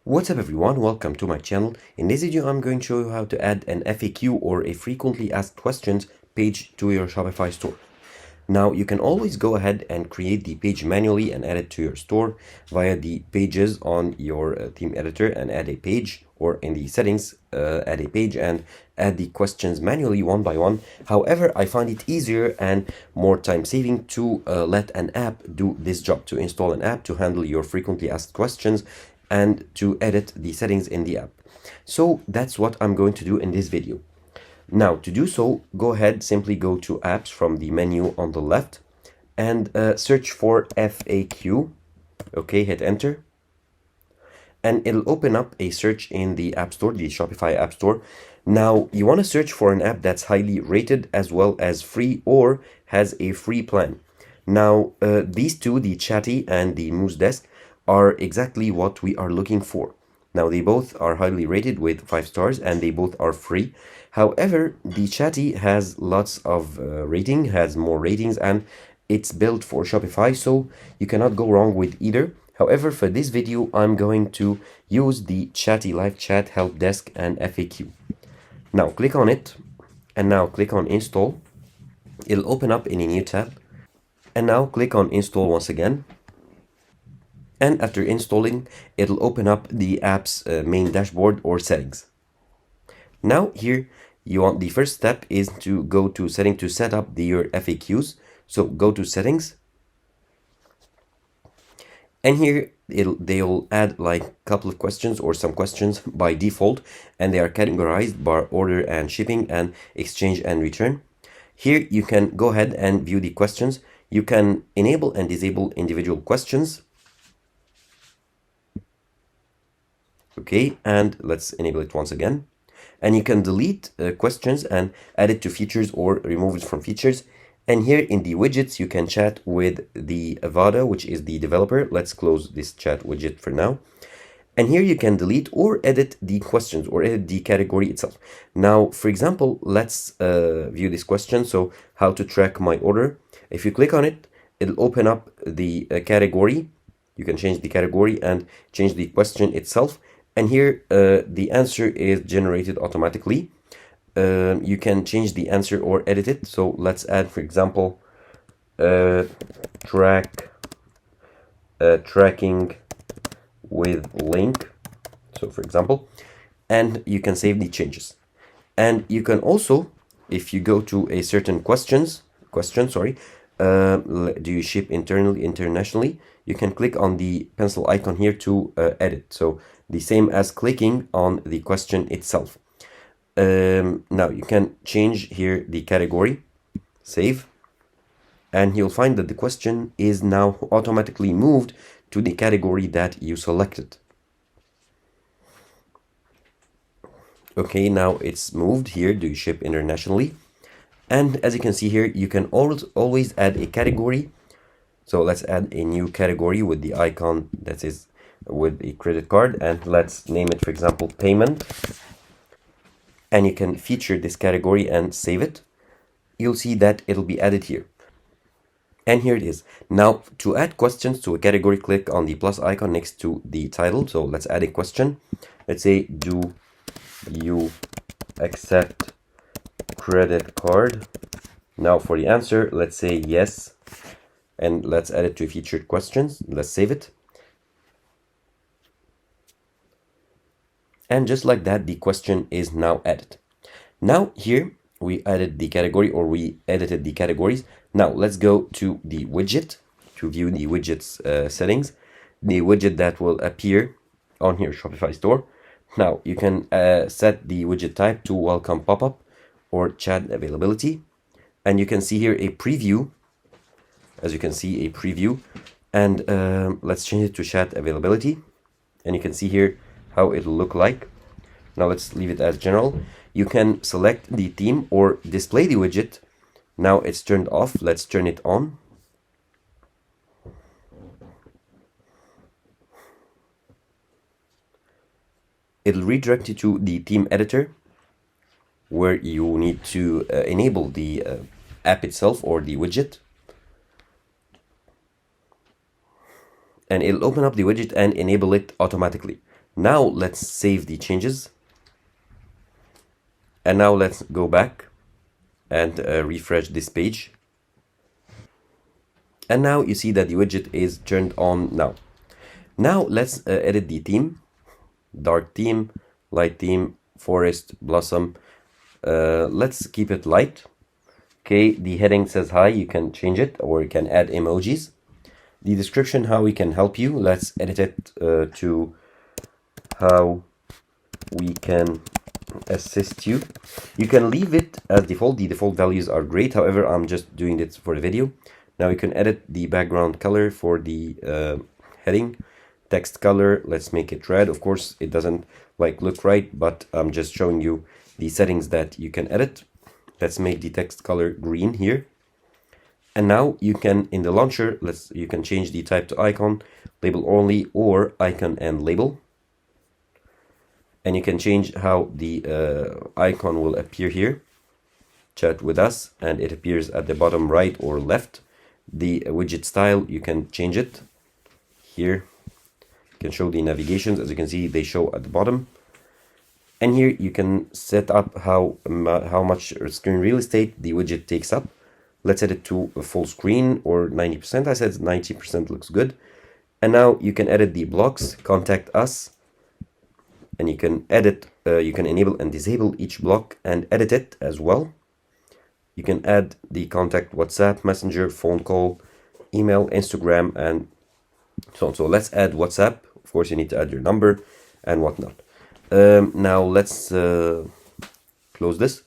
What's up everyone, welcome to my channel. In this video I'm going to show you how to add an FAQ or a frequently asked questions page to your Shopify store. Now you can always go ahead and create the page manually and add it to your store via the pages on your theme editor and add a page, or in the settings add a page and add the questions manually one by one. However, I find it easier and more time saving to let an app do this job, to install an app to handle your frequently asked questions and to edit the settings in the app. So that's what I'm going to do in this video. Now to do so, go ahead, simply go to apps from the menu on the left and search for FAQ. Okay, hit enter. And it'll open up a search in the App Store, the Shopify App Store. Now you want to search for an app that's highly rated as well as free or has a free plan. Now these two, the Chatty and the Moose Desk, are exactly what we are looking for. Now they both are highly rated with 5 stars and they both are free. However, the Chatty has lots of rating, has more ratings, and it's built for Shopify, so you cannot go wrong with either. However, for this video, I'm going to use the Chatty Live Chat Help Desk and FAQ. Now click on it and now click on install. It'll open up in a new tab and now click on install once again. And after installing, it'll open up the app's main dashboard or settings. Now here, the first step is to go to settings to set up your FAQs. So go to settings. And here they'll add like a couple of questions or some questions by default, and they are categorized by order and shipping and exchange and return. Here you can go ahead and view the questions. You can enable and disable individual questions. Okay, and let's enable it once again. And you can delete questions and add it to features or remove it from features. And here in the widgets, you can chat with the Avada, which is the developer. Let's close this chat widget for now. And here you can delete or edit the questions or edit the category itself. Now, for example, let's view this question. So how to track my order. If you click on it, it'll open up the category. You can change the category and change the question itself. And here the answer is generated automatically. You can change the answer or edit it. So let's add, for example, tracking with link. So for example, and you can save the changes. And you can also, if you go to a certain question, do you ship internally, internationally? You can click on the pencil icon here to edit. So the same as clicking on the question itself. Now you can change here the category, save, and you'll find that the question is now automatically moved to the category that you selected. Okay, now it's moved here. Do you ship internationally? And as you can see here, you can always add a category. So let's add a new category with the icon that is with a credit card, and let's name it, for example, payment. And you can feature this category and save it. You'll see that it'll be added here. And here it is. Now to add questions to a category, click on the plus icon next to the title. So let's add a question. Let's say, do you accept credit card? Now for the answer, let's say yes. And let's add it to featured questions. Let's save it. And just like that, the question is now added. Now here we added the category, or we edited the categories. Now let's go to the widget to view the widget's settings. The widget that will appear on your Shopify store. Now you can set the widget type to welcome pop-up or chat availability. And you can see here a preview. As you can see, a preview. And let's change it to chat availability. And you can see here how it'll look like. Now let's leave it as general. You can select the theme or display the widget. Now it's turned off. Let's turn it on. It'll redirect you to the theme editor, where you need to enable the app itself or the widget. And it'll open up the widget and enable it automatically. Now let's save the changes. And now let's go back and refresh this page. And now you see that the widget is turned on now. Now let's edit the theme. Dark theme, light theme, forest, blossom. Let's keep it light. Okay, the heading says hi, you can change it, or you can add emojis. The description, how we can help you. Let's edit it to how we can assist you. You can leave it as default. The default values are great. However, I'm just doing this for the video. Now you can edit the background color for the heading. Text color, let's make it red. Of course, it doesn't look right, but I'm just showing you the settings that you can edit. Let's make the text color green here. And now you can, in the launcher, you can change the type to icon, label only, or icon and label. And you can change how the icon will appear here. Chat with us, and it appears at the bottom right or left. The widget style, you can change it here. You can show the navigations. As you can see, they show at the bottom. And here you can set up how much screen real estate the widget takes up. Let's set it to a full screen or 90%. I said 90% looks good. And now you can edit the blocks, contact us. And you can edit, you can enable and disable each block and edit it as well. You can add the contact WhatsApp, Messenger, phone call, email, Instagram, and so on. So let's add WhatsApp. Of course, you need to add your number and whatnot. Now let's close this.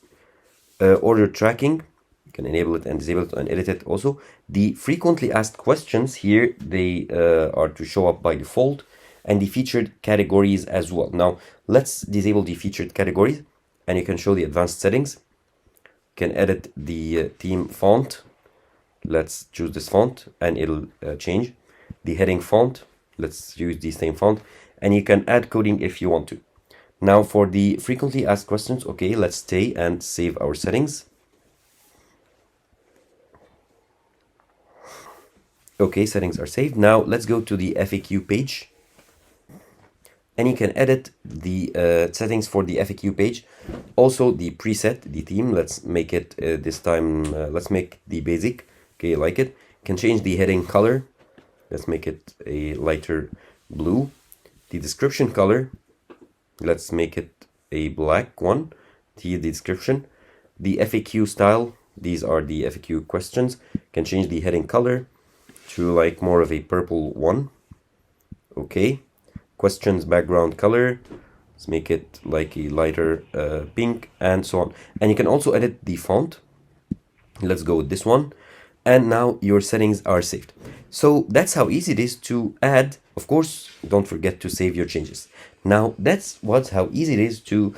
Order tracking. You can enable it and disable it and edit it also. The frequently asked questions here, they are to show up by default, and the featured categories as well. Now let's disable the featured categories, and you can show the advanced settings. You can edit the theme font. Let's choose this font and it'll change. The heading font, let's use the same font, and you can add coding if you want to. Now for the frequently asked questions, okay, let's stay and save our settings. Okay, settings are saved. Now let's go to the FAQ page. And you can edit the settings for the FAQ page. Also the preset, the theme, let's make it this time, let's make the basic. Okay, I like it. You can change the heading color. Let's make it a lighter blue. The description color, let's make it a black one. The description. The FAQ style, these are the FAQ questions. You can change the heading color to more of a purple one. Okay. Questions background color, let's make it like a lighter pink, and so on. And you can also edit the font. Let's go with this one. And now your settings are saved. So that's how easy it is to add. Of course, don't forget to save your changes. Now how easy it is to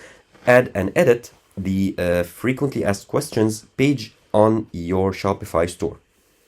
add and edit the frequently asked questions page on your Shopify store.